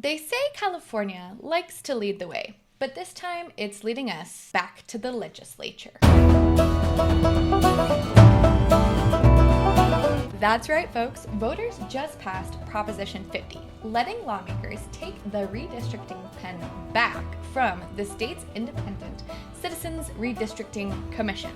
They say California likes to lead the way, but this time it's leading us back to the legislature. That's right, folks. Voters just passed Proposition 50, letting lawmakers take the redistricting pen back from the state's independent Citizens Redistricting Commission.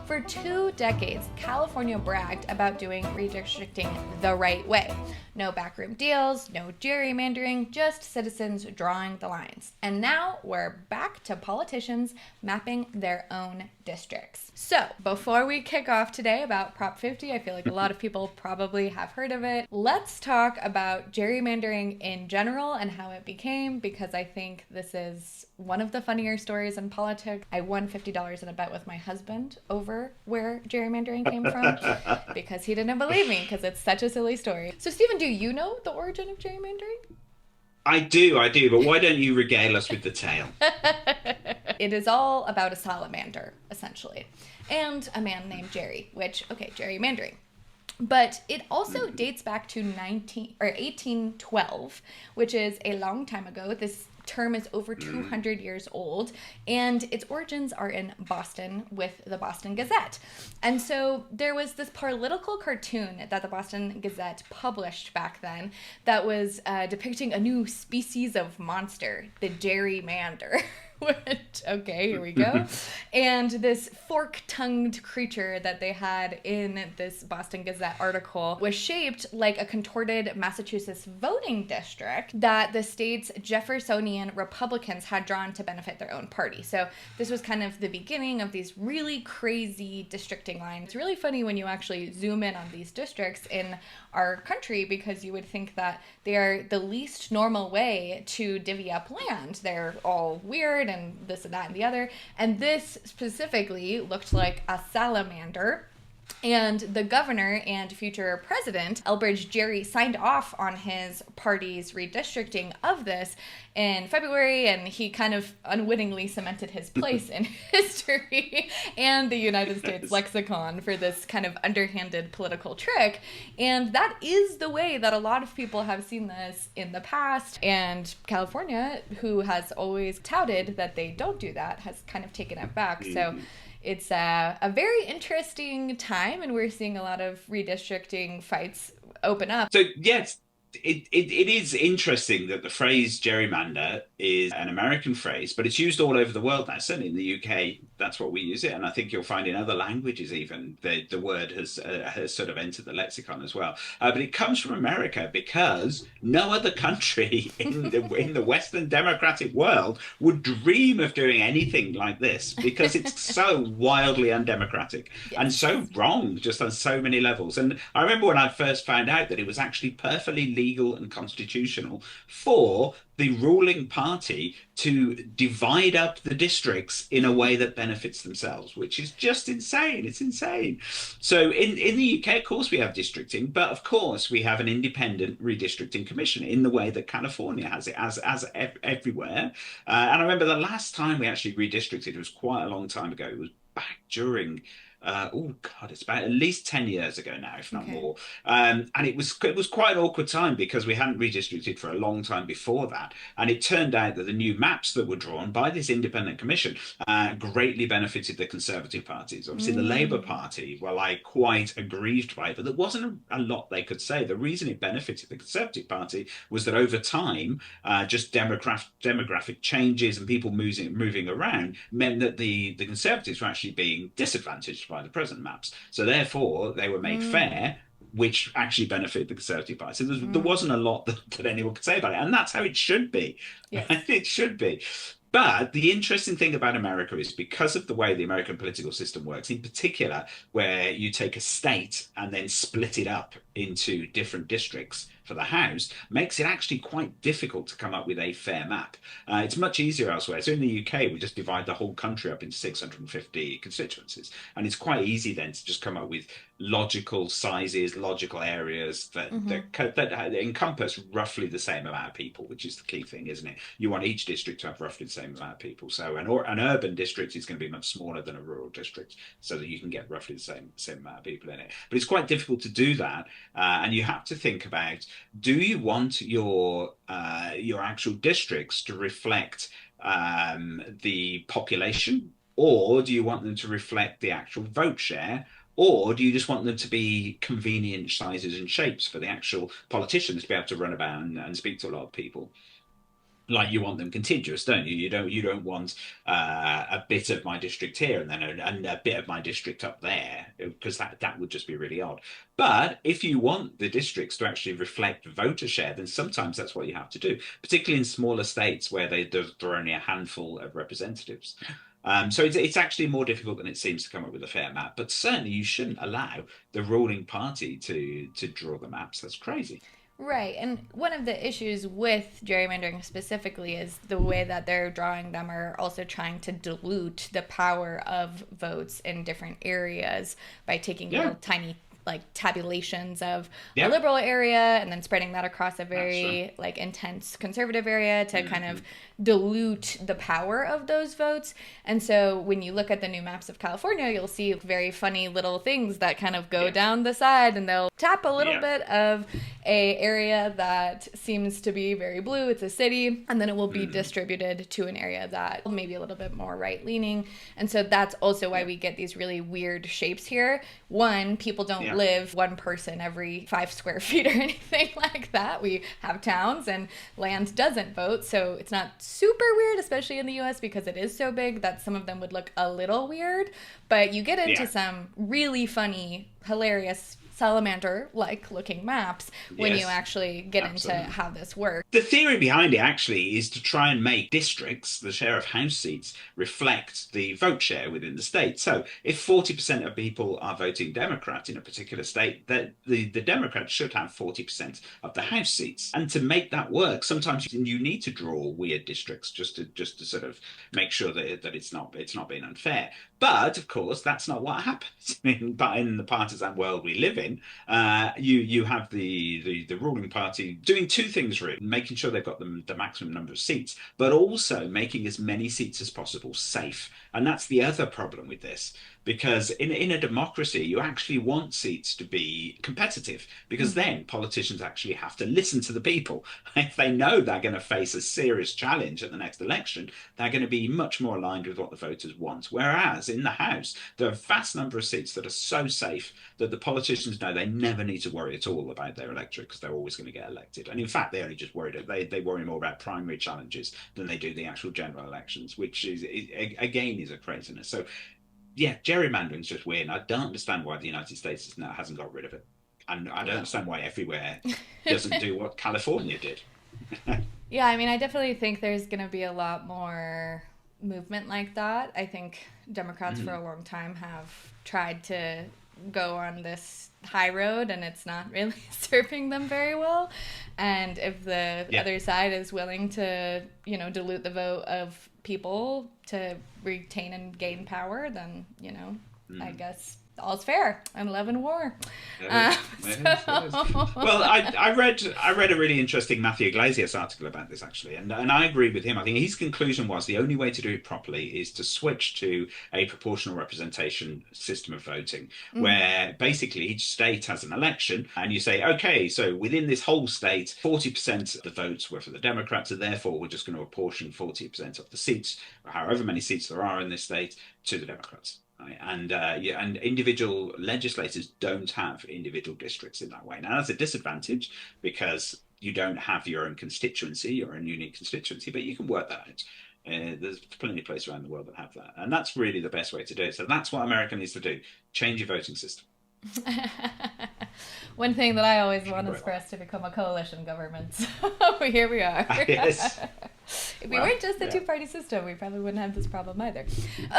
For 2 decades, California bragged about doing redistricting the right way. No backroom deals, no gerrymandering, just citizens drawing the lines. And now we're back to politicians mapping their own districts. So, before we kick off today about Prop 50, I feel like a lot of people probably have heard of it. Let's talk about gerrymandering in general and how it became, because I think this is one of the funnier stories in politics. I won $50 in a bet with my husband over where gerrymandering came from because he didn't believe me because it's such a silly story. So, Stephen, do you know the origin of gerrymandering? I do, but why don't you regale us with the tale? It is all about a salamander, essentially, and a man named Jerry, gerrymandering. But it also dates back to 1812, which is a long time ago. This term is over 200 years old, and its origins are in Boston with the Boston Gazette. And so there was this political cartoon that the Boston Gazette published back then that was depicting a new species of monster, the gerrymander. Okay, here we go. And this fork-tongued creature that they had in this Boston Gazette article was shaped like a contorted Massachusetts voting district that the state's Jeffersonian Republicans had drawn to benefit their own party. So this was kind of the beginning of these really crazy districting lines. It's really funny when you actually zoom in on these districts in our country, because you would think that they are the least normal way to divvy up land. They're all weird and this and that and the other. And this specifically looked like a salamander. And the governor and future president, Elbridge Gerry, signed off on his party's redistricting of this in February, and he kind of unwittingly cemented his place in history and the United States lexicon for this kind of underhanded political trick. And that is the way that a lot of people have seen this in the past. And California, who has always touted that they don't do that, has kind of taken it back. So it's a very interesting time, and we're seeing a lot of redistricting fights open up. So, yes, it is interesting that the phrase gerrymander is an American phrase, but it's used all over the world now. Certainly in the UK, that's what we use it. And I think you'll find in other languages even the word has sort of entered the lexicon as well. But it comes from America because no other country in the Western democratic world would dream of doing anything like this, because it's so wildly undemocratic and so wrong just on so many levels. And I remember when I first found out that it was actually perfectly legal and constitutional for the ruling party to divide up the districts in a way that benefits themselves, which is just insane. It's insane. So in the UK, of course, we have districting, but of course we have an independent redistricting commission in the way that California has it, as everywhere. And I remember the last time we actually redistricted was quite a long time ago. It was back during oh God, it's about at least 10 years ago now, if not more. And it was quite an awkward time because we hadn't redistricted for a long time before that. And it turned out that the new maps that were drawn by this independent commission greatly benefited the Conservative parties. Obviously, the Labour Party were like quite aggrieved by it, but there wasn't a lot they could say. The reason it benefited the Conservative Party was that over time, just demographic changes and people moving around meant that the Conservatives were actually being disadvantaged by the present maps. So therefore, they were made fair, which actually benefited the Conservative Party. So there wasn't a lot that anyone could say about it. And that's how it should be. Yes. It should be. But the interesting thing about America is because of the way the American political system works, in particular, where you take a state and then split it up into different districts for the House, makes it actually quite difficult to come up with a fair map. It's much easier elsewhere. So in the UK, we just divide the whole country up into 650 constituencies. And it's quite easy then to just come up with logical sizes, logical areas that encompass roughly the same amount of people, which is the key thing, isn't it? You want each district to have roughly the same amount of people. So an urban district is going to be much smaller than a rural district, so that you can get roughly the same amount of people in it. But it's quite difficult to do that And you have to think about, do you want your actual districts to reflect the population, or do you want them to reflect the actual vote share? Or do you just want them to be convenient sizes and shapes for the actual politicians to be able to run about and speak to a lot of people? Like you want them contiguous, don't you? You don't want a bit of my district here and then a bit of my district up there, because that would just be really odd. But if you want the districts to actually reflect voter share, then sometimes that's what you have to do, particularly in smaller states where there are only a handful of representatives. So it's actually more difficult than it seems to come up with a fair map. But certainly you shouldn't allow the ruling party to draw the maps. That's crazy. Right. And one of the issues with gerrymandering specifically is the way that they're drawing them are also trying to dilute the power of votes in different areas by taking Yeah, little tiny like tabulations of a yeah, liberal area and then spreading that across a that's right. very like intense conservative area to kind of Mhm. dilute the power of those votes. And so when you look at the new maps of California, you'll see very funny little things that kind of go Yeah, down the side and they'll tap a little yeah. bit of a area that seems to be very blue, it's a city, and then it will be Mhm. distributed to an area that may be a little bit more right leaning. And so that's also why Yeah, we get these really weird shapes here. One, people don't yeah, live one person every 5 square feet or anything like that. We have towns and land doesn't vote, so it's not super weird, especially in the US because it is so big that some of them would look a little weird. But you get into yeah. some really funny, hilarious salamander like looking maps when you Yes, actually get into absolutely. how this works. The theory behind it actually is to try and make districts, the share of House seats, reflect the vote share within the state. So if 40% of people are voting Democrat in a particular state, the Democrats should have 40% of the House seats. And to make that work, sometimes you need to draw weird districts just to sort of make sure that it's not being unfair. But of course, that's not what happens. But in the partisan world we live in, you have the ruling party doing two things really: making sure they've got the maximum number of seats, but also making as many seats as possible safe. And that's the other problem with this, because in a democracy, you actually want seats to be competitive, because Mm-hmm. then politicians actually have to listen to the people. If they know they're going to face a serious challenge at the next election, they're going to be much more aligned with what the voters want. Whereas in the House, there are a vast number of seats that are so safe that the politicians know they never need to worry at all about their electorate, because they're always going to get elected. And in fact, they only just worry, they worry more about primary challenges than they do the actual general elections, which again is a craziness. So yeah, gerrymandering is just weird. I don't understand why the United States hasn't got rid of it. And I don't Well. understand why everywhere doesn't do what California did. Yeah, I mean, I definitely think there's going to be a lot more movement like that. I think Democrats for Mhm. a long time have tried to go on this high road and it's not really serving them very well. And if the Yeah. other side is willing to, dilute the vote of people to retain and gain power, then, I Mm. guess all's fair. I'm loving war. It Um, is. It is. It is. Well, I read a really interesting Matthew Iglesias article about this actually, and I agree with him. I think his conclusion was the only way to do it properly is to switch to a proportional representation system of voting, mhm. where basically each state has an election, and you say, okay, so within this whole state, 40% of the votes were for the Democrats, and therefore we're just going to apportion 40% of the seats, or however many seats there are in this state, to the Democrats. Right? And yeah, and individual legislators don't have individual districts in that way. Now that's a disadvantage because you don't have your own constituency, your own unique constituency, but you can work that out. There's plenty of places around the world that have that, and that's really the best way to do it. So that's what America needs to do: change your voting system. One thing that I always Should be want is great. for us to become a coalition government. So here we are. Yes. If we Well, weren't just a yeah. two-party system, we probably wouldn't have this problem either.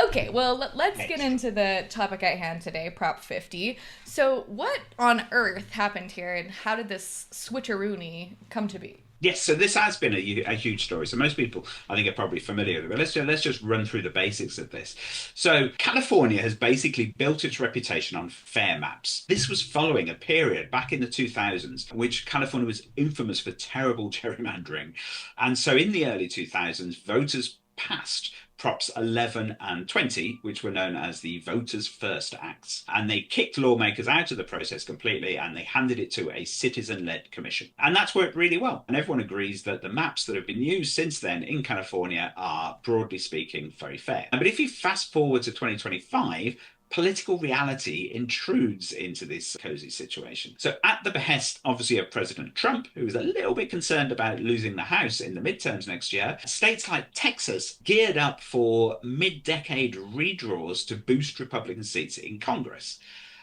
Okay, well, let's get Excellent. into the topic at hand today, Prop 50. So, what on earth happened here, and how did this switcheroony come to be? Yes, so this has been a huge story. So most people, I think, are probably familiar with it. But let's just run through the basics of this. So California has basically built its reputation on fair maps. This was following a period back in the 2000s, which California was infamous for terrible gerrymandering. And so in the early 2000s, voters passed Props 11 and 20, which were known as the Voters' First Acts. And they kicked lawmakers out of the process completely and they handed it to a citizen-led commission. And that's worked really well. And everyone agrees that the maps that have been used since then in California are, broadly speaking, very fair. But if you fast forward to 2025, political reality intrudes into this cozy situation. So, at the behest, obviously, of President Trump, who is a little bit concerned about losing the House in the midterms next year, states like Texas geared up for mid-decade redraws to boost Republican seats in Congress.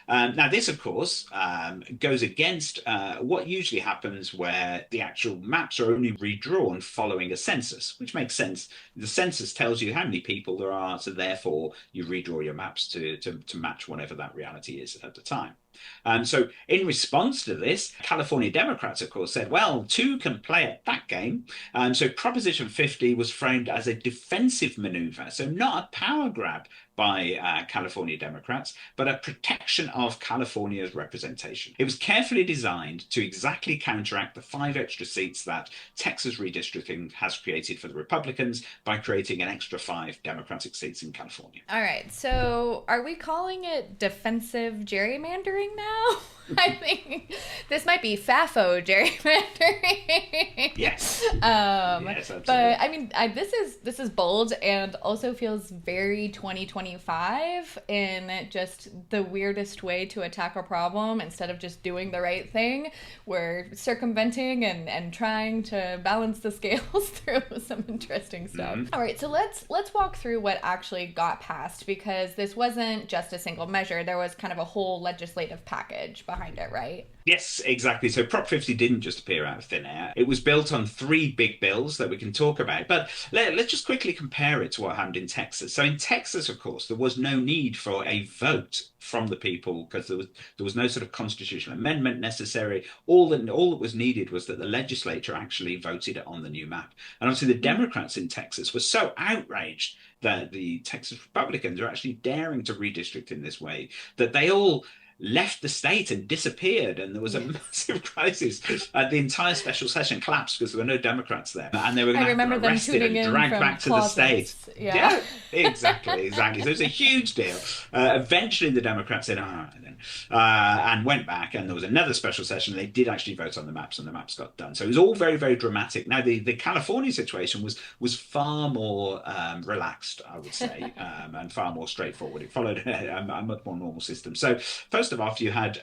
Now, this, of course, goes against what usually happens where the actual maps are only redrawn following a census, which makes sense. The census tells you how many people there are, so therefore you redraw your maps to match whatever that reality is at the time. So in response to this, California Democrats, of course, said, well, two can play at that game. So Proposition 50 was framed as a defensive maneuver, so not a power grab by California Democrats, but a protection of California's representation. It was carefully designed to exactly counteract the 5 extra seats that Texas redistricting has created for the Republicans by creating an extra 5 Democratic seats in California. All right, so are we calling it defensive gerrymandering now? I think this might be FAFO gerrymandering. Yes. Yes, absolutely. But I mean, this is bold and also feels very 2025 in just the weirdest way to attack a problem. Instead of just doing the right thing, we're circumventing and trying to balance the scales through some interesting stuff. All right, so let's walk through what actually got passed, because this wasn't just a single measure. There was kind of a whole legislative package behind it, right? Yes, exactly. So Prop 50 didn't just appear out of thin air. It was built on 3 big bills that we can talk about. But let's just quickly compare it to what happened in Texas. So in Texas, of course, there was no need for a vote from the people because there was no sort of constitutional amendment necessary. All that was needed was that the legislature actually voted on the new map. And obviously the Democrats in Texas were so outraged that the Texas Republicans are actually daring to redistrict in this way that they all left the state and disappeared, and there was a massive crisis. The entire special session collapsed because there were no Democrats there, and they were going to be arrested and dragged back to the state. Yeah, exactly. So it was a huge deal. Eventually, the Democrats said, and went back, and there was another special session. They did actually vote on the maps, and the maps got done. So it was all very, very dramatic. Now, the California situation was far more relaxed, I would say, and far more straightforward. It followed a much more normal system. So first of all, you had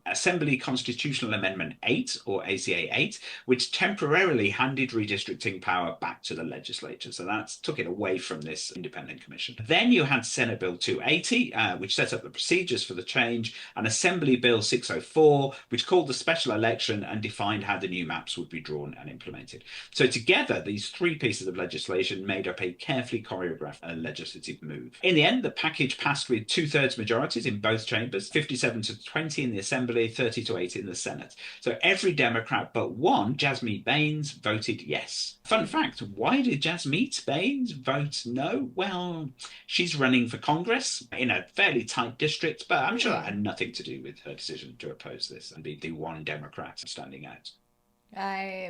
Assembly Constitutional Amendment 8, or ACA 8, which temporarily handed redistricting power back to the legislature. So that took it away from this independent commission. Then you had Senate Bill 280, which set up the procedures for the change, and Assembly Bill 604, which called the special election and defined how the new maps would be drawn and implemented. So together, these 3 pieces of legislation made up a carefully choreographed legislative move. In the end, the package passed with 2/3 majorities in both chambers, 57 to 20 in the Assembly, 30 to 8 in the Senate. So every Democrat but one, Jasmeet Bains, voted yes. Fun fact, why did Jasmeet Bains vote no? Well, she's running for Congress in a fairly tight district, but I'm sure that had nothing to do with her decision to oppose this and be the one Democrat standing out.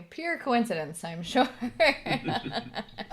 Pure coincidence, I'm sure.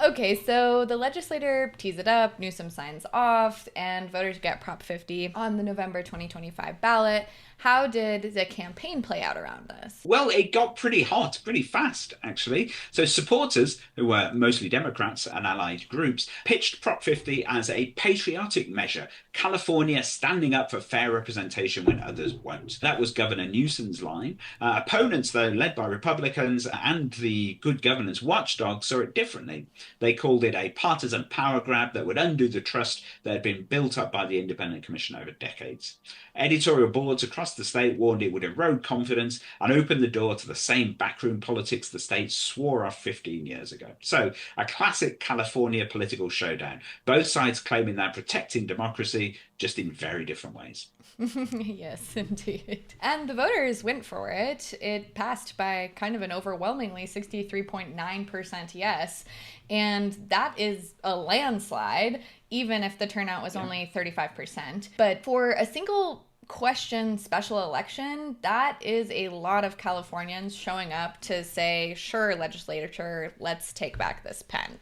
Okay, so the legislator tees it up, Newsom signs off, and voters get Prop 50 on the November 2025 ballot. How did the campaign play out around this? Well, it got pretty hot, pretty fast, actually. So supporters, who were mostly Democrats and allied groups, pitched Prop 50 as a patriotic measure, California standing up for fair representation when others won't. That was Governor Newsom's line. Opponents, though, led by Republicans and the good governance watchdog, saw it differently. They called it a partisan power grab that would undo the trust that had been built up by the Independent Commission over decades. Editorial boards across the state warned it would erode confidence and open the door to the same backroom politics the state swore off 15 years ago. So, a classic California political showdown. Both sides claiming they're protecting democracy, just in very different ways. Yes, indeed. And the voters went for it. It passed by kind of an overwhelmingly 63.9% yes. And that is a landslide, even if the turnout was only 35%. But for a single question special election, that is a lot of Californians showing up to say, sure, legislature, let's take back this pen.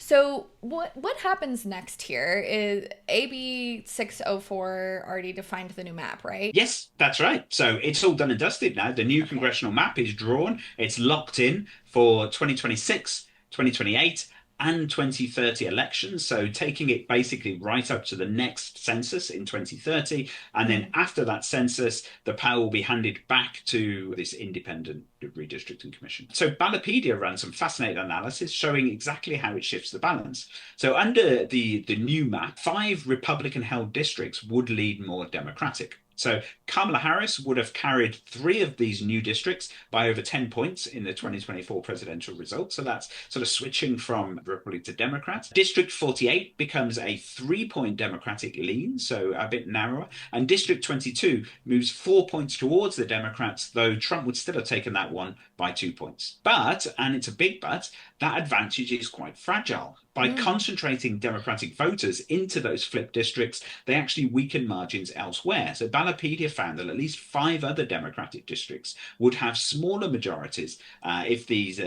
So what happens next here is AB 604 already defined the new map, right? Yes, that's right. So it's all done and dusted now. The new Okay. congressional map is drawn. It's locked in for 2026, 2028, and 2030 elections. So taking it basically right up to the next census in 2030. And then Hmm. after that census, the power will be handed back to this independent redistricting commission. So Ballotpedia ran some fascinating analysis showing exactly how it shifts the balance. So under the new map, 5 Republican-held districts would lead more Democratic. So Kamala Harris would have carried 3 of these new districts by over 10 points in the 2024 presidential results. So that's sort of switching from Republican to Democrat. District 48 becomes a 3 point Democratic lean, so a bit narrower. And District 22 moves 4 points towards the Democrats, though Trump would still have taken that one by 2 points. But, and it's a big but, that advantage is quite fragile. By Mm. concentrating Democratic voters into those flip districts, they actually weaken margins elsewhere. So Ballotpedia found that at least 5 other Democratic districts would have smaller majorities if these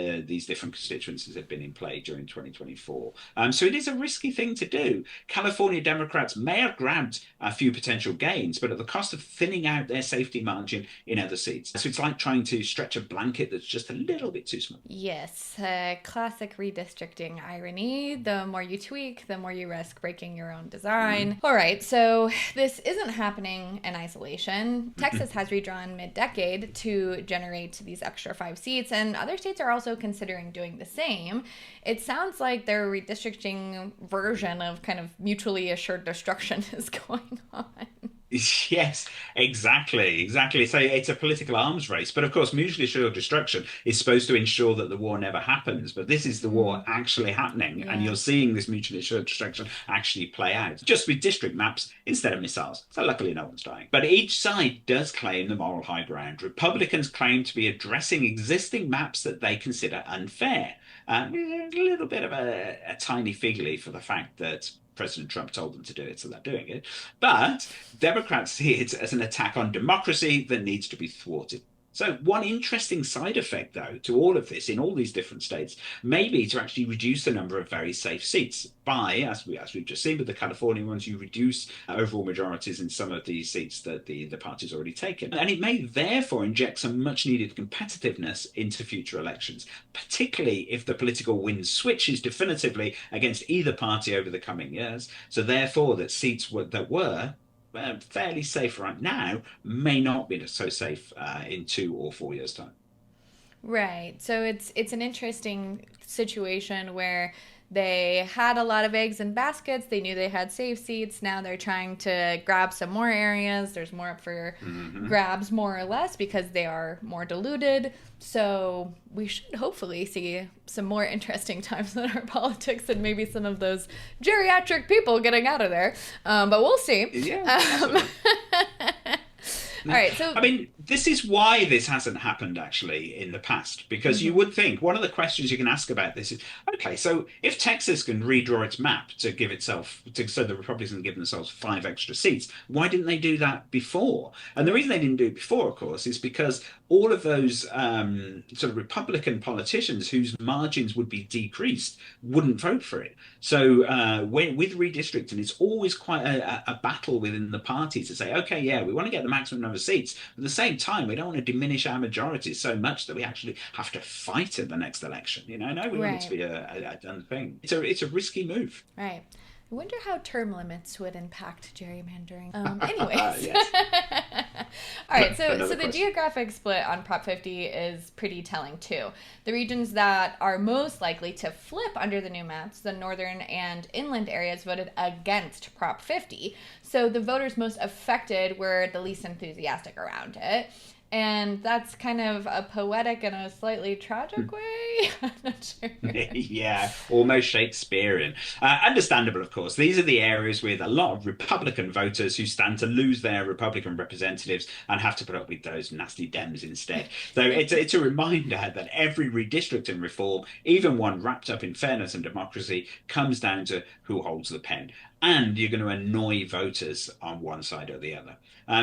different constituencies had been in play during 2024. So it is a risky thing to do. California Democrats may have grabbed a few potential gains, but at the cost of thinning out their safety margin in other seats. So it's like trying to stretch a blanket that's just a little bit too small. Yes, classic redistricting irony. The more you tweak, the more you risk breaking your own design. All right, so this isn't happening in isolation. Texas has redrawn mid-decade to generate these extra 5 seats, and other states are also considering doing the same. It sounds like their redistricting version of kind of mutually assured destruction is going on. Yes, exactly. So it's a political arms race. But of course, mutually assured destruction is supposed to ensure that the war never happens. But this is the war Mm, actually happening. And yeah. you're seeing this mutually assured destruction actually play out, just with district maps instead of missiles. So luckily, no one's dying. But each side does claim the moral high ground. Republicans claim to be addressing existing maps that they consider unfair. A little bit of a tiny fig leaf for the fact that President Trump told them to do it, so they're doing it. But Democrats see it as an attack on democracy that needs to be thwarted. So, one interesting side effect, though, to all of this in all these different states may be to actually reduce the number of very safe seats by, as we've just seen with the California ones, you reduce overall majorities in some of these seats that the party's already taken. And it may therefore inject some much needed competitiveness into future elections, particularly if the political wind switches definitively against either party over the coming years. So, therefore, that seats that were fairly safe right now may not be so safe in 2 or 4 years' time. Right. So it's an interesting situation where they had a lot of eggs in baskets. They knew they had safe seats. Now they're trying to grab some more areas. There's more up for Hmm. grabs, more or less, because they are more diluted. So we should hopefully see some more interesting times in our politics and maybe some of those geriatric people getting out of there. But we'll see. Yeah, Um, possibly. all right. So. I mean, this is why this hasn't happened actually in the past, because you Mhm. would think one of the questions you can ask about this is, okay, so if Texas can redraw its map to give itself, so the Republicans can give themselves 5 extra seats, why didn't they do that before? And the reason they didn't do it before, of course, is because all of those sort of Republican politicians whose margins would be decreased wouldn't vote for it. So with redistricting, it's always quite a battle within the party to say, okay, yeah, we want to get the maximum number of seats. But at the same time, we don't want to diminish our majorities so much that we actually have to fight in the next election. No, we want it to Right. be a done thing. It's a risky move. Right. I wonder how term limits would impact gerrymandering. Anyways. Yes, All right, so another the question. geographic split on Prop 50 is pretty telling too. The regions that are most likely to flip under the new maps, the northern and inland areas, voted against Prop 50. So the voters most affected were the least enthusiastic around it. And that's kind of a poetic and a slightly tragic way. I'm not sure. Yeah, almost Shakespearean. Understandable, of course. These are the areas with a lot of Republican voters who stand to lose their Republican representatives and have to put up with those nasty Dems instead. So it's a reminder that every redistricting reform, even one wrapped up in fairness and democracy, comes down to who holds the pen. And you're going to annoy voters on one side or the other.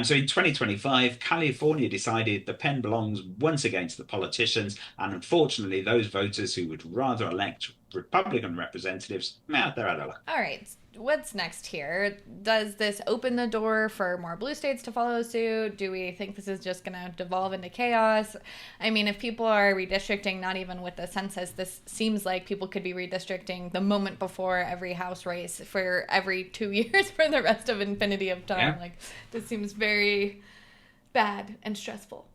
So in 2025, California decided the pen belongs once again to the politicians, and unfortunately, those voters who would rather elect Republican representatives, they're out of luck. All right. What's next here? Does this open the door for more blue states to follow suit? Do we think this is just going to devolve into chaos? I mean, if people are redistricting, not even with the census, this seems like people could be redistricting the moment before every House race for every 2 years for the rest of infinity of time. Like, this seems very bad and stressful.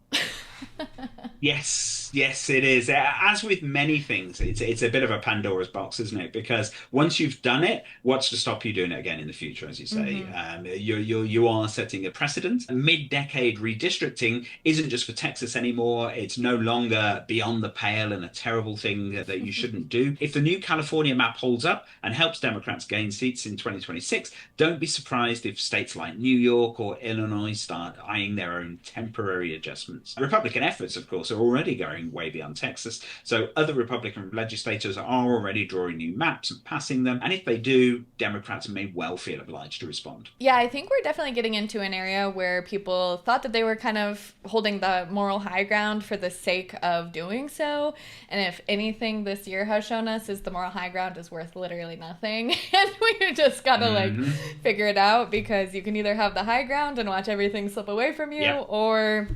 Yes, it is. As with many things, it's a bit of a Pandora's box, isn't it? Because once you've done it, what's to stop you doing it again in the future, as you say? You are setting a precedent. Mid-decade redistricting isn't just for Texas anymore. It's no longer beyond the pale and a terrible thing that you shouldn't do. If the new California map holds up and helps Democrats gain seats in 2026, don't be surprised if states like New York or Illinois start eyeing their own temporary adjustments. Republican efforts, of course, are already going way beyond Texas. So other Republican legislators are already drawing new maps and passing them. And if they do, Democrats may well feel obliged to respond. Yeah, I think we're definitely getting into an area where people thought that they were kind of holding the moral high ground for the sake of doing so. And if anything this year has shown us is the moral high ground is worth literally nothing. And we just gotta figure it out, because you can either have the high ground and watch everything slip away from you, or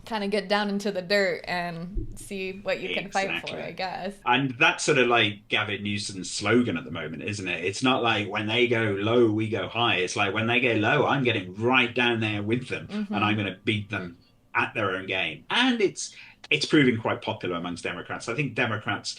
kind of get down into the dirt and see what you can fight for, I guess. And that's sort of like Gavin Newsom's slogan at the moment, isn't it? It's not like when they go low, we go high. It's like when they go low, I'm getting right down there with them, and I'm going to beat them at their own game. And it's proving quite popular amongst Democrats. I think Democrats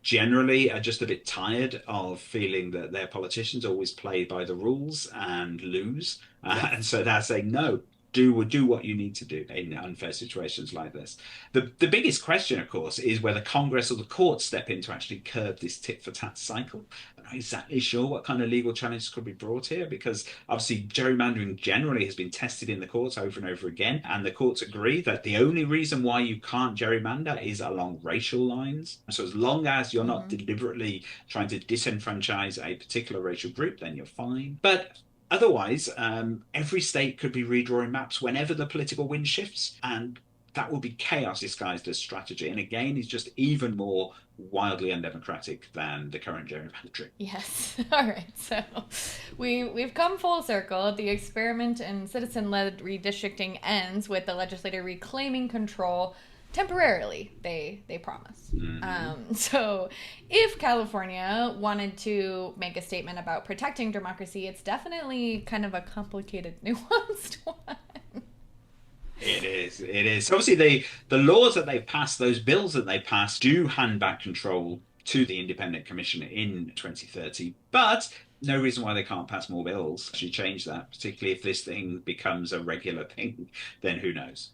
generally are just a bit tired of feeling that their politicians always play by the rules and lose. And so they're saying, no, do what you need to do in unfair situations like this. The biggest question, of course, is whether Congress or the courts step in to actually curb this tit-for-tat cycle. I'm not exactly sure what kind of legal challenges could be brought here, because obviously gerrymandering generally has been tested in the courts over and over again, and the courts agree that the only reason why you can't gerrymander is along racial lines. So as long as you're not deliberately trying to disenfranchise a particular racial group, then you're fine. But otherwise, every state could be redrawing maps whenever the political wind shifts, and that will be chaos disguised as strategy. And again, it's just even more wildly undemocratic than the current gerrymandering. Yes. All right. So we've come full circle. The experiment in citizen-led redistricting ends with the legislature reclaiming control temporarily, they promise. So if California wanted to make a statement about protecting democracy, it's definitely kind of a complicated, nuanced one. It is. Obviously, the laws that they've passed, those bills that they passed, do hand back control to the Independent Commission in 2030. But no reason why they can't pass more bills, actually change that, particularly if this thing becomes a regular thing, then who knows?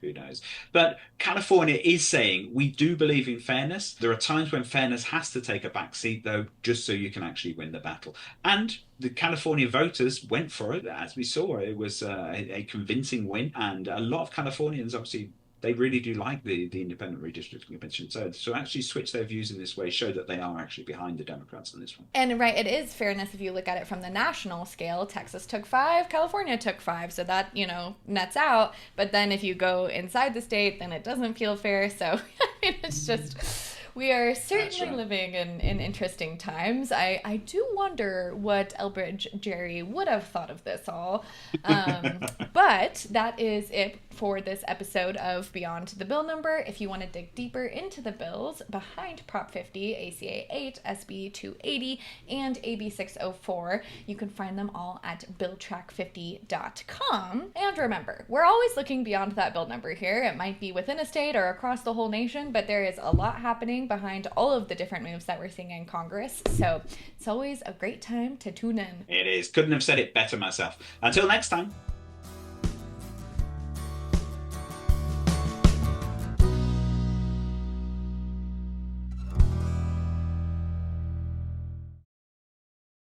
But California is saying, we do believe in fairness. There are times when fairness has to take a back seat, though, just so you can actually win the battle. And the California voters went for it, as we saw. It was a convincing win, and a lot of Californians, obviously, they really do like the Independent Redistricting Commission. So actually switch their views in this way, show that they are actually behind the Democrats on this one. And right, it is fairness if you look at it from the national scale. Texas took 5, California took 5, so that, nets out. But then if you go inside the state, then it doesn't feel fair. So I mean, it's just... We are certainly living in interesting times. I do wonder what Elbridge Gerry would have thought of this all. But that is it for this episode of Beyond the Bill Number. If you want to dig deeper into the bills behind Prop 50, ACA 8, SB 280, and AB 604, you can find them all at BillTrack50.com. And remember, we're always looking beyond that bill number here. It might be within a state or across the whole nation, but there is a lot happening behind all of the different moves that we're seeing in Congress. So it's always a great time to tune in. It is. Couldn't have said it better myself. Until next time.